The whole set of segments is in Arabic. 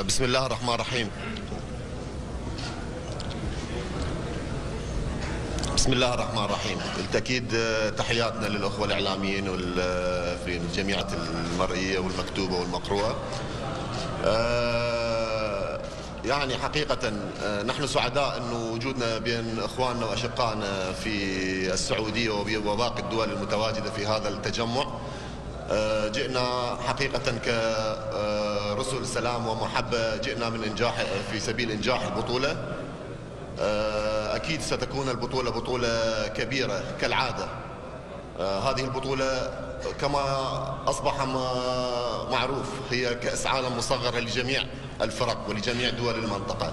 بسم الله الرحمن الرحيم. بسم الله الرحمن الرحيم. بالتأكيد تحياتنا للأخوة الإعلاميين في الجميع المرئية والمكتوبة والمقروءة. يعني حقيقة نحن سعداء أنه وجودنا بين إخواننا وأشقائنا في السعودية وباقي الدول المتواجدة في هذا التجمع. جئنا حقيقة كرسل سلام ومحبة، جئنا من إنجاح في سبيل إنجاح البطولة. أكيد ستكون البطولة بطولة كبيرة كالعادة. هذه البطولة كما أصبح معروف هي كأس عالم مصغرة لجميع الفرق ولجميع دول المنطقة.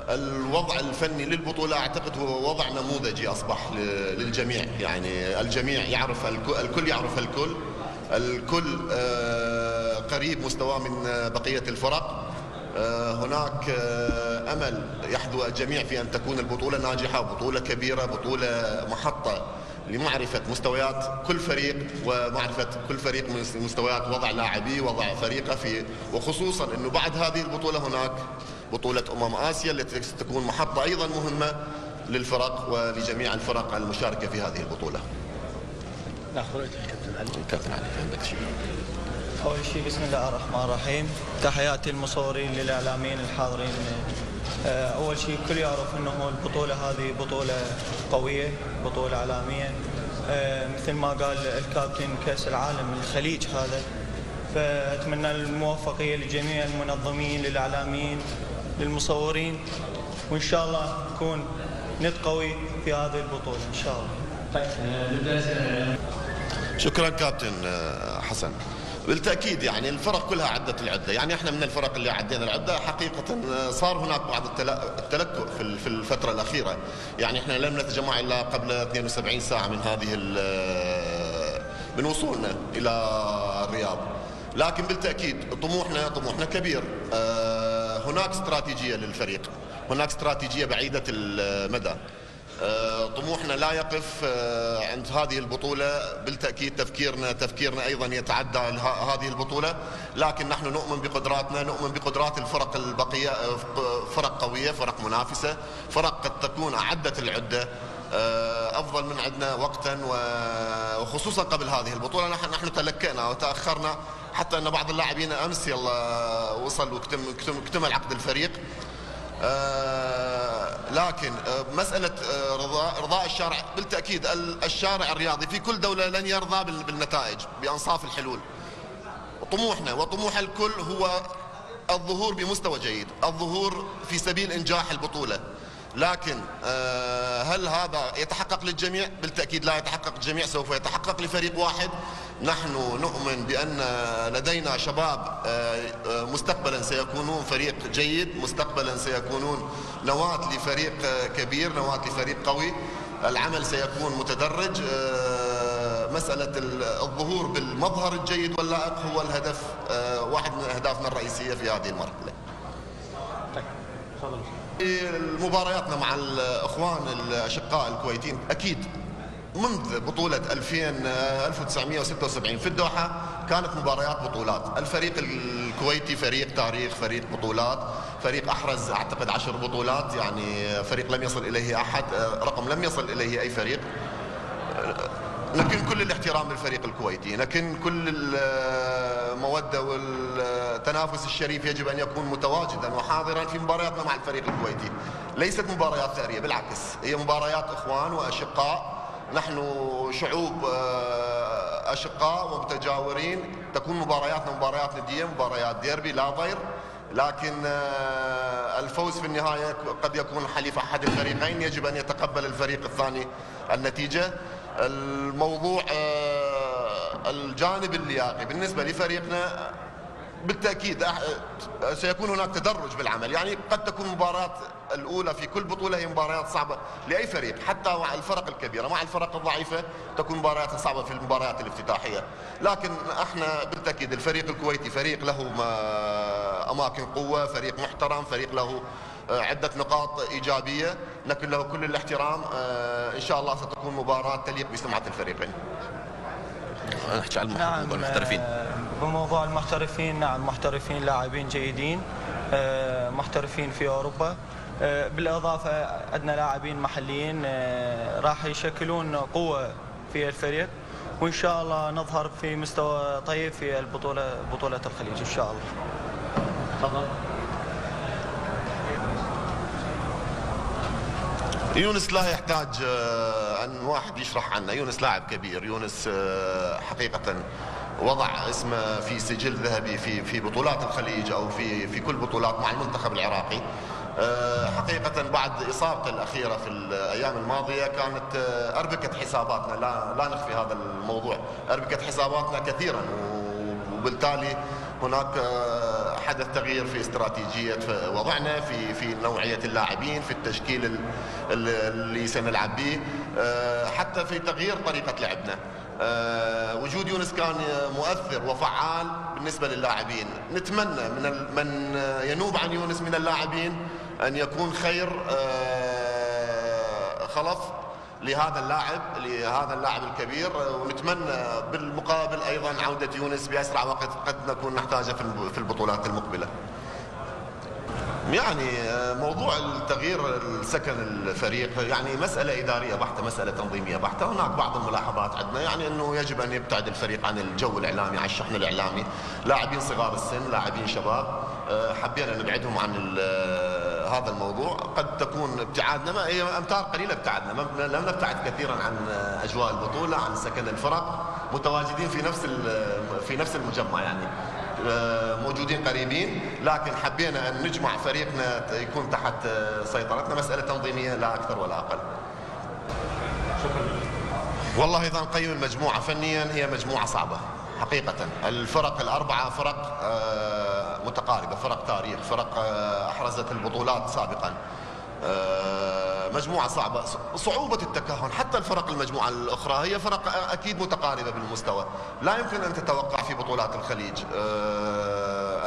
الوضع الفني للبطولة أعتقد هو وضع نموذجي أصبح للجميع، يعني الجميع يعرف الكل يعرف الكل قريب مستوى من بقية الفرق. هناك أمل يحظو الجميع في أن تكون البطولة ناجحة، بطولة كبيرة، بطولة محطة لمعرفة مستويات كل فريق ومعرفة كل فريق من مستويات وضع لاعبيه وضع فريقه وخصوصا أنه بعد هذه البطولة هناك بطولة آسيا التي ستكون محطة أيضا مهمة للفرق ولجميع الفرق المشاركة في هذه البطولة. ناخذ الكابتن علي. الكابتن علي عندك شيء؟ أول شيء بسم الله الرحمن الرحيم، تحياتي المصورين للإعلاميين الحاضرين. أول شيء الكل يعرف أنه البطولة هذه بطولة قوية، بطولة إعلامية، مثل ما قال الكابتن كأس العالم الخليج هذا. فأتمنى الموفقية لجميع المنظمين، للإعلاميين، للمصورين، وإن شاء الله نكون قوي في هذه البطولة إن شاء الله. طيب شكرا كابتن حسن. بالتأكيد يعني الفرق كلها عدت العدة، يعني احنا من الفرق اللي عدينا العدة حقيقة. صار هناك بعض التلكؤ في الفترة الأخيرة، يعني احنا لم نتجمع إلا قبل 72 ساعة من وصولنا إلى الرياض، لكن بالتأكيد طموحنا كبير. هناك استراتيجية للفريق، هناك استراتيجية بعيدة المدى. طموحنا لا يقف عند هذه البطولة. بالتأكيد تفكيرنا أيضا يتعدى هذه البطولة، لكن نحن نؤمن بقدراتنا، نؤمن بقدرات الفرق البقية، فرق قوية، فرق منافسة، فرق قد تكون أعدت العدة أفضل من عندنا وقتا، وخصوصا قبل هذه البطولة نحن تلكأنا وتأخرنا، حتى أن بعض اللاعبين أمس يلا وصل واكتمل عقد الفريق. لكن مسألة رضاء الشارع، بالتأكيد الشارع الرياضي في كل دولة لن يرضى بالنتائج بأنصاف الحلول. طموحنا وطموح الكل هو الظهور بمستوى جيد، الظهور في سبيل إنجاح البطولة. لكن هل هذا يتحقق للجميع؟ بالتأكيد لا يتحقق للجميع، سوف يتحقق لفريق واحد. نحن نؤمن بأن لدينا شباب مستقبلا سيكونون فريق جيد، مستقبلا سيكونون نواة لفريق كبير، نواة لفريق قوي. العمل سيكون متدرج. مسألة الظهور بالمظهر الجيد واللائق هو الهدف، واحد من أهدافنا الرئيسية في هذه المرحلة. مبارياتنا مع الإخوان الأشقاء الكويتيين أكيد منذ بطولة 1976 في الدوحة كانت مباريات بطولات. الفريق الكويتي فريق تاريخ، فريق بطولات، فريق أحرز أعتقد 10 بطولات، يعني فريق لم يصل إليه أحد، رقم لم يصل إليه أي فريق. نكن كل الاحترام للفريق الكويتي، نكن كل المودة والتنافس الشريف يجب أن يكون متواجدا وحاضرا في مبارياتنا مع الفريق الكويتي. ليست مباريات ثأرية، بالعكس هي مباريات إخوان وأشقاء. نحن شعوب أشقاء ومتجاورين، تكون مبارياتنا مباريات ندية، مباريات ديربي لا ضير، لكن الفوز في النهاية قد يكون حليف أحد الفريقين، يجب أن يتقبل الفريق الثاني النتيجة. الموضوع الجانب اللياقي بالنسبة لفريقنا بالتأكيد سيكون هناك تدرج بالعمل، يعني قد تكون المباراة الأولى في كل بطولة هي مباريات صعبة لأي فريق، حتى مع الفرق الكبيرة، مع الفرق الضعيفة تكون مباريات صعبة في المباريات الافتتاحية. لكن احنا بالتأكيد الفريق الكويتي فريق له أماكن قوة، فريق محترم، فريق له عدة نقاط إيجابية، لكن له كل الاحترام. إن شاء الله ستكون مباراة تليق بسمعة الفريقين. نحكي عن المحترفين. بموضوع المحترفين، نعم محترفين لاعبين جيدين محترفين في أوروبا، بالإضافة عندنا لاعبين محليين راح يشكلون قوة في الفريق، وإن شاء الله نظهر في مستوى طيب في بطولة الخليج إن شاء الله. تفضل. يونس لا يحتاج أن واحد يشرح عنه. يونس لاعب كبير. يونس حقيقة وضع اسمه في سجل ذهبي في بطولات الخليج أو في كل بطولات مع المنتخب العراقي. حقيقة بعد إصابته الأخيرة في الأيام الماضية كانت أربكت حساباتنا، لا نخفي هذا الموضوع، أربكت حساباتنا كثيرا، وبالتالي هناك حدث تغيير في استراتيجية وضعنا في نوعية اللاعبين، في التشكيل اللي سنلعب به، حتى في تغيير طريقة لعبنا. وجود يونس كان مؤثر وفعال بالنسبة للاعبين. نتمنى من ينوب عن يونس من اللاعبين أن يكون خير خلف لهذا اللاعب الكبير، ونتمنى بالمقابل أيضا عودة يونس بأسرع وقت قد نكون نحتاجه في البطولات المقبلة. يعني موضوع التغيير السكن الفريق يعني مسألة إدارية بحتة، مسألة تنظيمية بحتة. هناك بعض الملاحظات عندنا، يعني أنه يجب أن يبتعد الفريق عن الجو الإعلامي، عن الشحن الإعلامي. لاعبين صغار السن، لاعبين شباب، حبينا نبعدهم عن هذا الموضوع. قد تكون ابتعادنا هي أمتار قليلة ابتعدنا، لم نبتعد كثيرا عن أجواء البطولة، عن سكن الفرق، متواجدين في نفس المجمع، يعني موجودين قريبين، لكن حبينا أن نجمع فريقنا يكون تحت سيطرتنا. مسألة تنظيمية لا أكثر ولا أقل. شكرا. والله إذا نقيم المجموعة فنيا هي مجموعة صعبة حقيقة. الفرق الأربعة فرق متقاربة، فرق تاريخ، فرق أحرزت البطولات سابقا. مجموعة صعبة. صعوبة التكهن، حتى الفرق المجموعة الأخرى هي فرق أكيد متقاربة بالمستوى. لا يمكن أن تتوقع في بطولات الخليج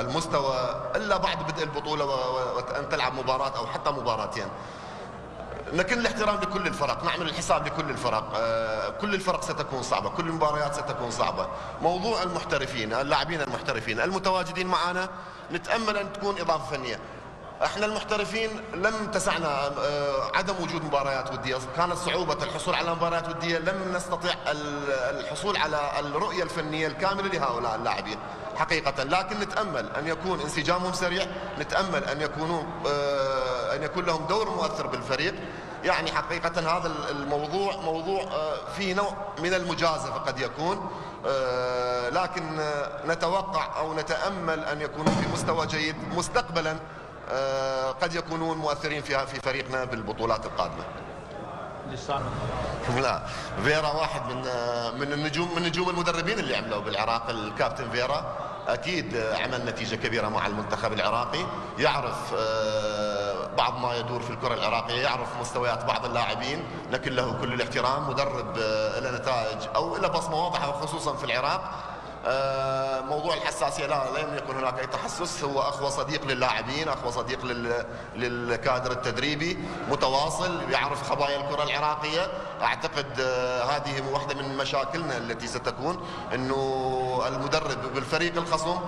المستوى إلا بعد بدء البطولة وأن تلعب مباراة أو حتى مباراتين. لكن الاحترام لكل الفرق، نعمل الحساب لكل الفرق. كل الفرق ستكون صعبة، كل المباريات ستكون صعبة. موضوع المحترفين، اللاعبين المحترفين المتواجدين معنا، نتأمل أن تكون إضافة فنية. احنا المحترفين لم تسعنا عدم وجود مباريات ودية، كانت صعوبة الحصول على مباريات ودية، لم نستطيع الحصول على الرؤية الفنية الكاملة لهؤلاء اللاعبين حقيقة. لكن نتأمل أن يكون انسجامهم سريع، نتأمل أن يكون لهم دور مؤثر بالفريق. يعني حقيقة هذا الموضوع موضوع فيه نوع من المجازفة قد يكون، لكن نتوقع أو نتأمل أن يكونوا في مستوى جيد مستقبلا، قد يكونون مؤثرين في فريقنا بالبطولات القادمة. لا، فيرا واحد من نجوم المدربين اللي عملوا بالعراق. الكابتن فيرا أكيد عمل نتيجة كبيرة مع المنتخب العراقي، يعرف بعض ما يدور في الكرة العراقية، يعرف مستويات بعض اللاعبين، لكن له كل الاحترام. مدرب له نتائج أو له بصمة واضحة وخصوصا في العراق. موضوع الحساسية لم يكن هناك أي تحسس، هو أخ وصديق للاعبين، أخ وصديق للكادر التدريبي، متواصل، يعرف خبايا الكرة العراقية. أعتقد هذه واحدة من مشاكلنا التي ستكون، أنه المدرب بالفريق الخصم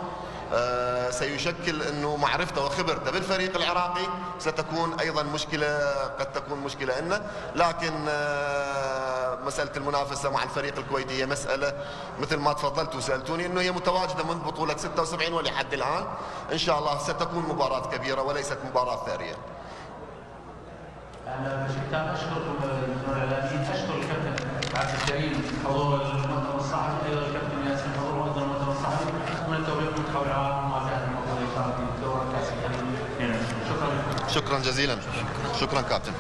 سيشكل أنه معرفته وخبرته بالفريق العراقي ستكون أيضا مشكلة، قد تكون مشكلة لنا. لكن مسألة المنافسة مع الفريق الكويتي هي مسألة مثل ما تفضلت وسألتوني أنه هي متواجدة منذ بطولة 76 ولحد الآن. إن شاء الله ستكون مباراة كبيرة وليست مباراة ثارية. أنا بشكل أشكر الإعلاميين، أشكر الكابتن عبد الكريم حضور المؤتمر الصحفي، أيضا الكابتن ياسين حضور المؤتمر الصحفي، من التوفيق منتخب العالم وما زال الموضوع يشارك في دورة كأس العالم. شكرا. شكرا جزيلا. شكرا كابتن.